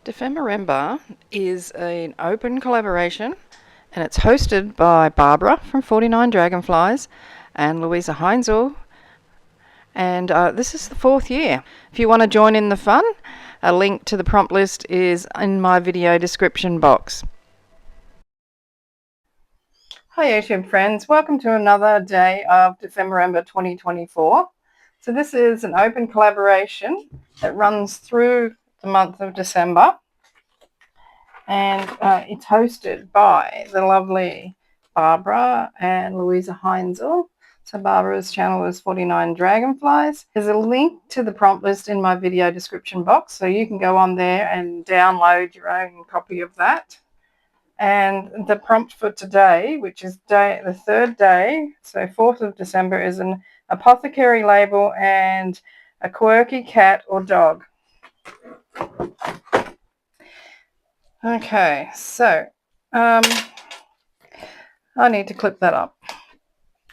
DEPHEMEREMBER is an open collaboration and it's hosted by Barbara from 49 Dragonflies and Louisa Heinzel, and this is the 4th year. If you want to join in the fun, a link to the prompt list is in my video description box. Hi YouTube friends, welcome to another day of DEPHEMEREMBER 2024. So this is an open collaboration that runs through the month of December. And it's hosted by the lovely Barbara and Louisa Heinzel. So Barbara's channel is 49 Dragonflies. There's a link to the prompt list in my video description box, so you can go on there and download your own copy of that. And the prompt for today, which is the third day, so 4th of December, is an apothecary label and a quirky cat or dog. Okay, so I need to clip that up.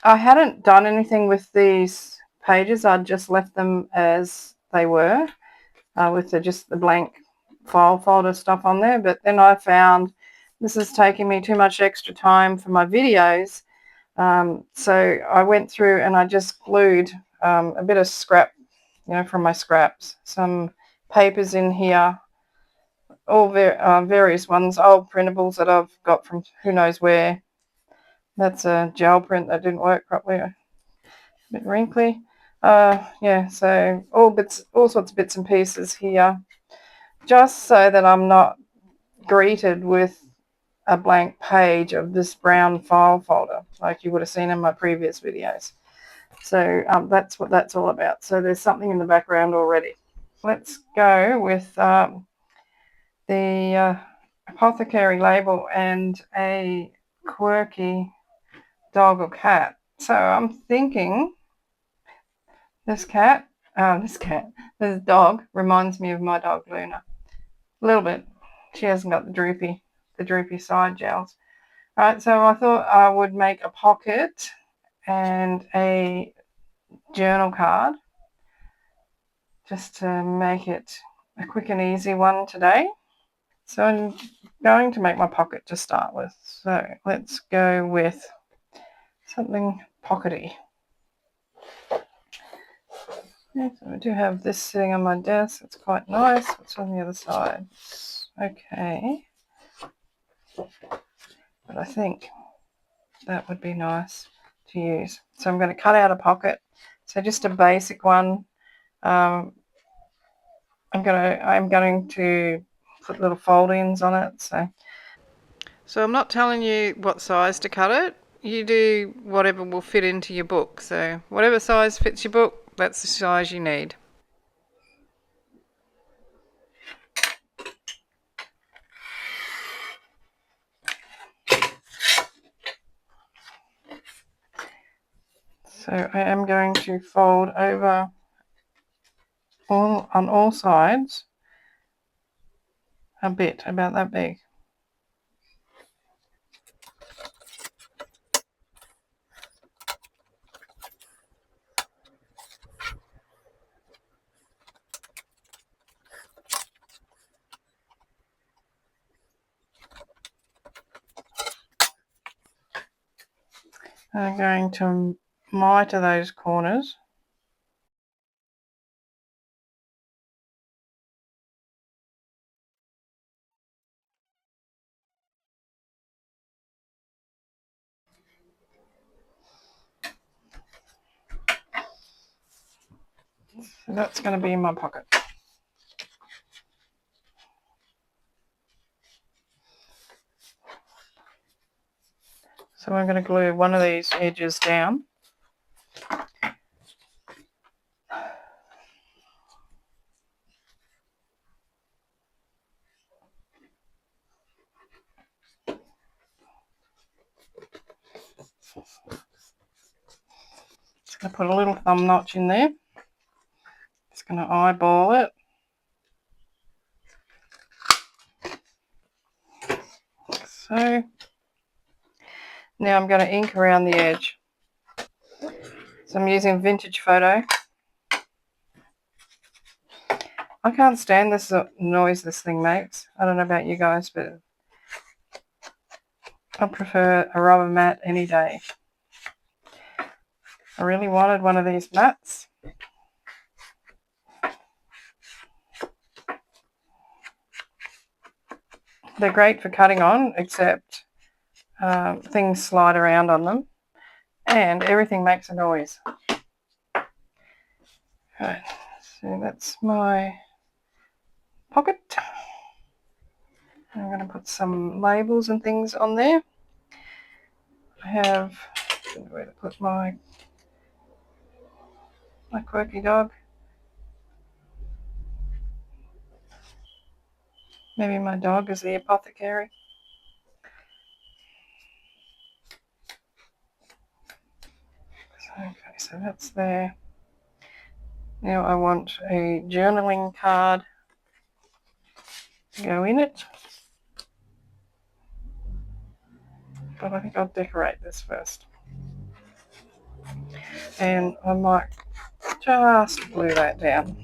I hadn't done anything with these pages. I'd just left them as they were with just the blank file folder stuff on there. But then I found this is taking me too much extra time for my videos. So I went through and I just glued a bit of scrap, from my scraps, some papers in here, all various ones, old printables that I've got from who knows where. That's a gel print that didn't work properly, a bit wrinkly. Yeah, so all sorts of bits and pieces here, just so that I'm not greeted with a blank page of this brown file folder like you would have seen in my previous videos. So that's what that's all about. So there's something in the background already. Let's go with the apothecary label and a quirky dog or cat. So I'm thinking this dog reminds me of my dog Luna a little bit. She hasn't got the droopy side gels. All right, so I thought I would make a pocket and a journal card just to make it a quick and easy one today. So I'm going to make my pocket to start with. So let's go with something pockety. Okay, so I do have this sitting on my desk. It's quite nice. What's on the other side? Okay. But I think that would be nice to use. So I'm going to cut out a pocket. So just a basic one. I'm going to put little fold-ins on it. So I'm not telling you what size to cut it. You do whatever will fit into your book. So whatever size fits your book, that's the size you need. So I am going to fold over on all sides a bit, about that big. I'm going to miter those corners. So that's going to be in my pocket. So I'm going to glue one of these edges down. Just going to put a little thumb notch in there. Just going to eyeball it. So now I'm going to ink around the edge. So I'm using Vintage Photo. I can't stand this noise this thing makes. I don't know about you guys, but I prefer a rubber mat any day. I really wanted one of these mats. They're great for cutting on, except things slide around on them and everything makes a noise. Right, so that's my pocket. I'm going to put some labels and things on there. I have, I don't know where to put my quirky dog. Maybe my dog is the apothecary. Okay, so that's there. Now I want a journaling card to go in it. But I think I'll decorate this first. And I might just glue that down.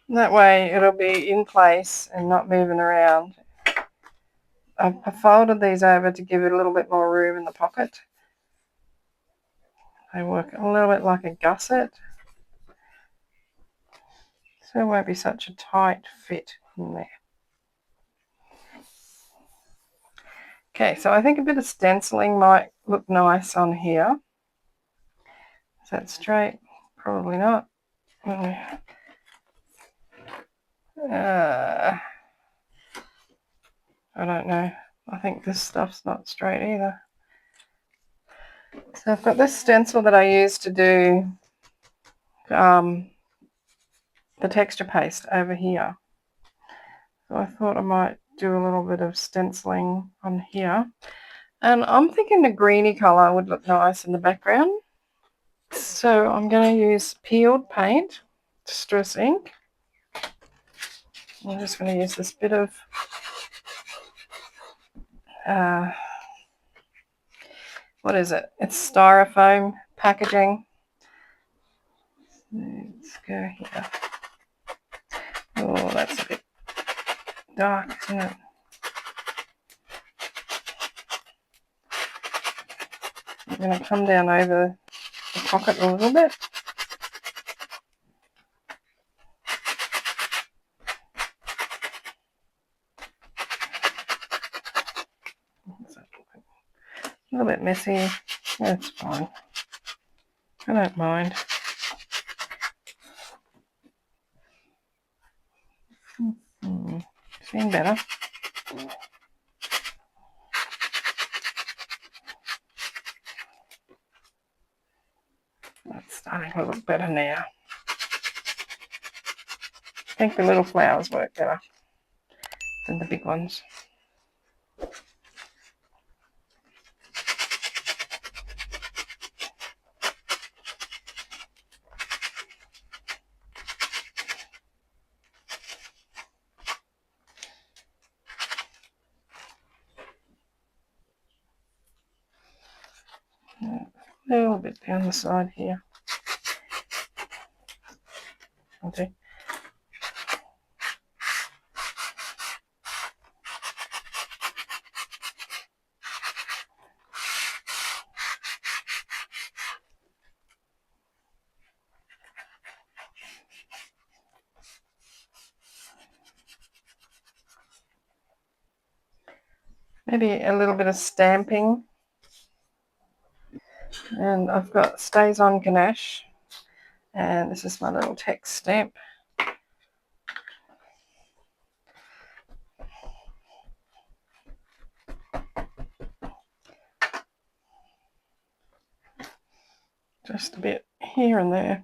That way it'll be in place and not moving around. I folded these over to give it a little bit more room in the pocket. They work a little bit like a gusset, so it won't be such a tight fit in there. Okay, so I think a bit of stenciling might look nice on here. Is that straight? Probably not. I don't know. I think this stuff's not straight either. So I've got this stencil that I use to do the texture paste over here. So I thought I might do a little bit of stenciling on here. And I'm thinking the greeny colour would look nice in the background. So I'm going to use peeled paint, distress ink. I'm just going to use this bit of what is it? It's styrofoam packaging. Let's go here. Oh, that's a bit dark, isn't it? I'm going to come down over the pocket a little bit. A little bit messy. That's fine. I don't mind. Seen better. That's starting to look better now. I think the little flowers work better than the big ones. A little bit down the side here. Okay. Maybe a little bit of stamping. And I've got Stays On Ganache. And this is my little text stamp. Just a bit here and there.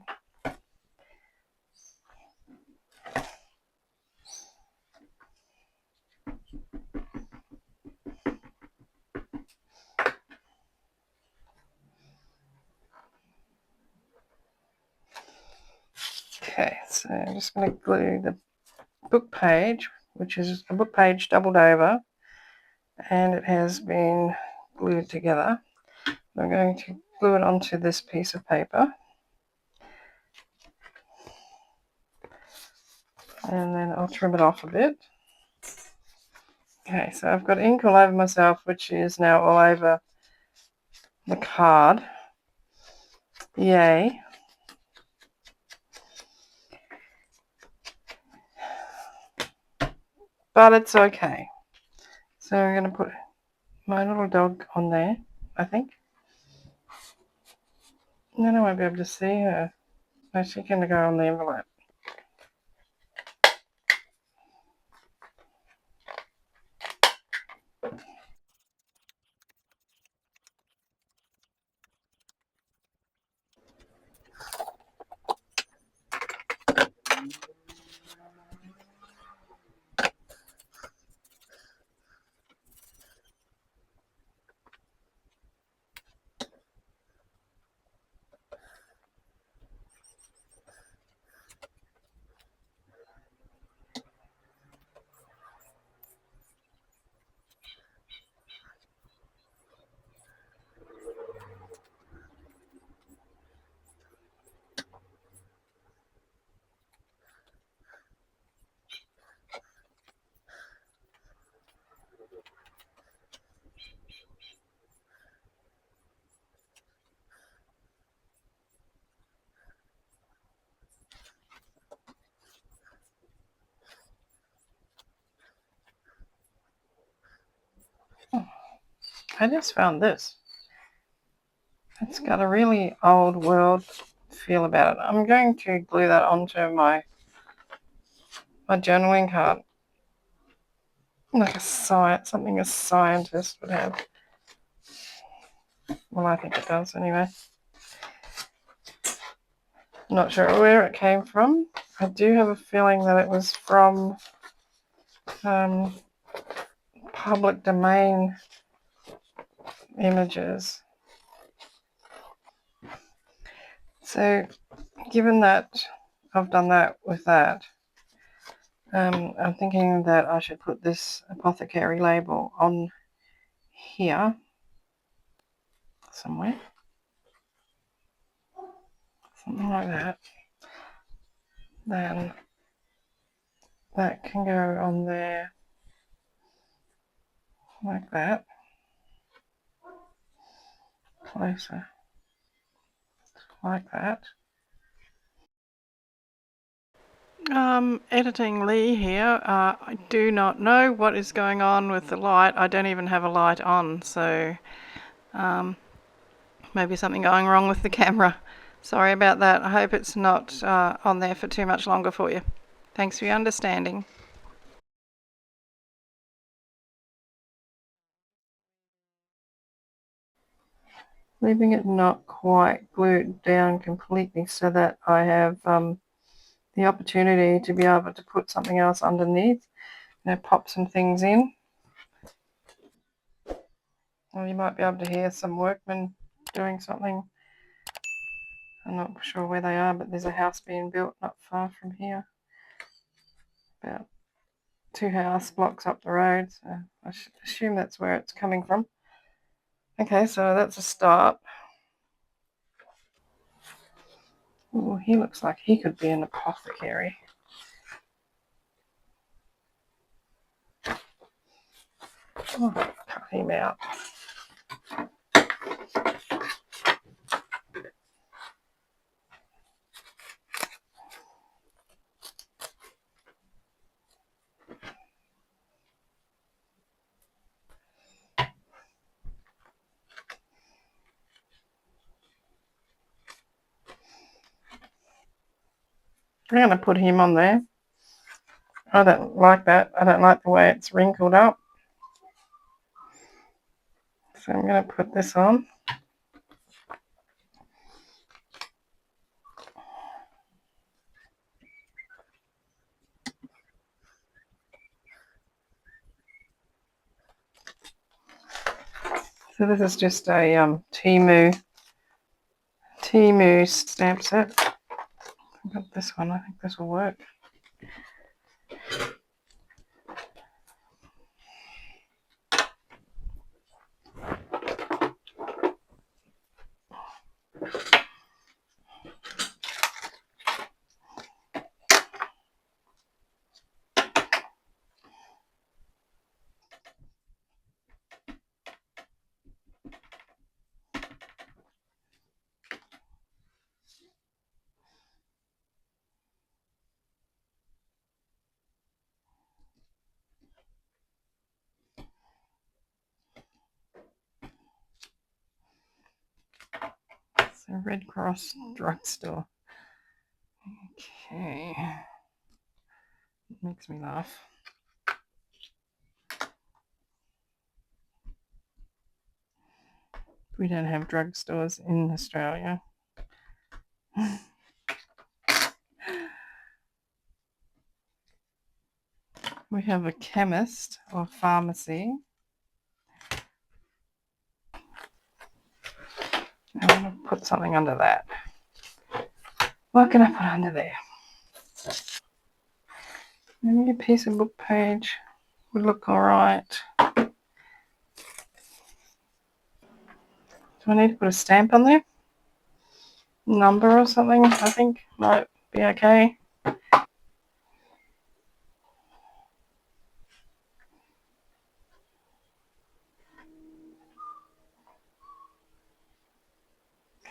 Okay, so I'm just going to glue the book page, which is a book page doubled over, and it has been glued together. I'm going to glue it onto this piece of paper. and then I'll trim it off a bit. Okay, so I've got ink all over myself, which is now all over the card. Yay. But it's okay. So I'm going to put my little dog on there, I think. And then I won't be able to see her. So she's going to go on the envelope. I just found this. It's got a really old world feel about it. I'm going to glue that onto my journaling card. Like something a scientist would have. Well, I think it does anyway. Not sure where it came from. I do have a feeling that it was from public domain images. So given that I've done that with that, I'm thinking that I should put this apothecary label on here somewhere. Something like that. Then that can go on there like that. Closer. Like that. Editing Lee here. I do not know what is going on with the light. I don't even have a light on, so maybe something going wrong with the camera. Sorry about that. I hope it's not on there for too much longer for you. Thanks for your understanding. Leaving it not quite glued down completely so that I have the opportunity to be able to put something else underneath. Pop some things in. Well, you might be able to hear some workmen doing something. I'm not sure where they are, but there's a house being built not far from here. About 2 house blocks up the road, so I assume that's where it's coming from. Okay, so that's a start. Ooh, he looks like he could be an apothecary. Oh, cut him out. I'm going to put him on there. I don't like that. I don't like the way it's wrinkled up. So I'm going to put this on. So this is just a Temu stamp set. I've got this one. I think this will work. Red Cross drugstore. Okay. It makes me laugh. We don't have drugstores in Australia. We have a chemist or pharmacy. I'm going to put something under that. What can I put under there? Maybe a piece of book page would look alright. Do I need to put a stamp on there? Number or something, I think might be okay.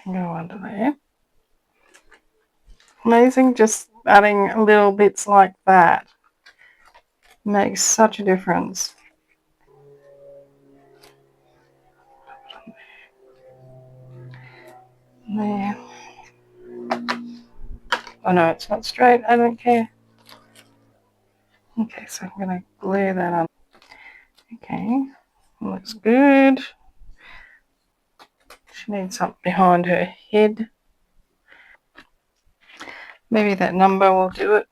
Can go under there. Amazing, just adding little bits like that makes such a difference. There. Oh no, it's not straight, I don't care. Okay, so I'm going to glue that on. Okay, looks good. She needs something behind her head. Maybe that number will do it.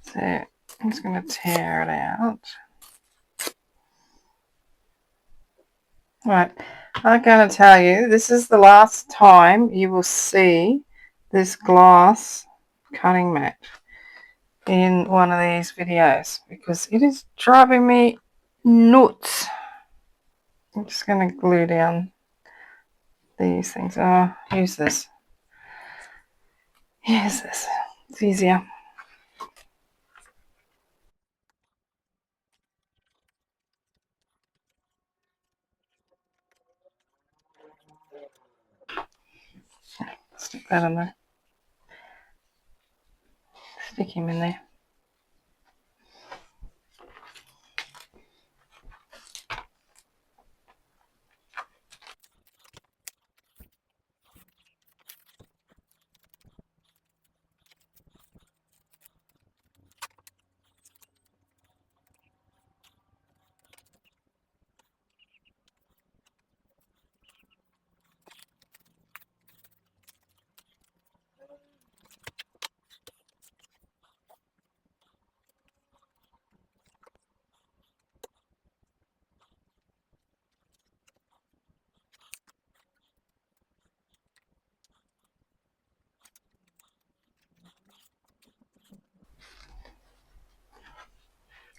So I'm just going to tear it out. Right, I'm going to tell you, this is the last time you will see this glass cutting mat in one of these videos because it is driving me nuts. I'm just going to glue down these things. Oh, use this. Use this. It's easier. Stick that in there. Stick him in there.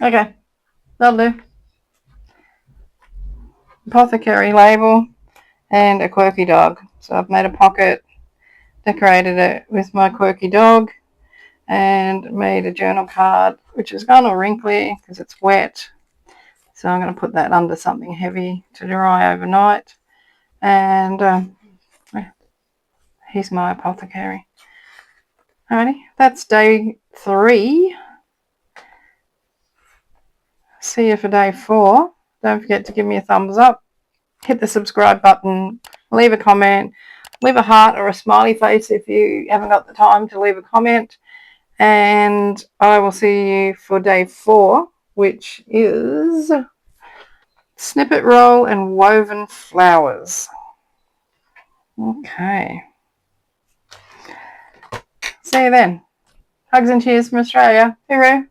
Okay, that'll do. Apothecary label and a quirky dog. So I've made a pocket, decorated it with my quirky dog, and made a journal card, which is kind of wrinkly because it's wet. So I'm going to put that under something heavy to dry overnight. And here's my apothecary. Alrighty, that's day 3. See you for day 4. Don't forget to give me a thumbs up. Hit the subscribe button. Leave a comment. Leave a heart or a smiley face if you haven't got the time to leave a comment. And I will see you for day 4, which is snippet roll and woven flowers. Okay. See you then. Hugs and cheers from Australia. Hooroo.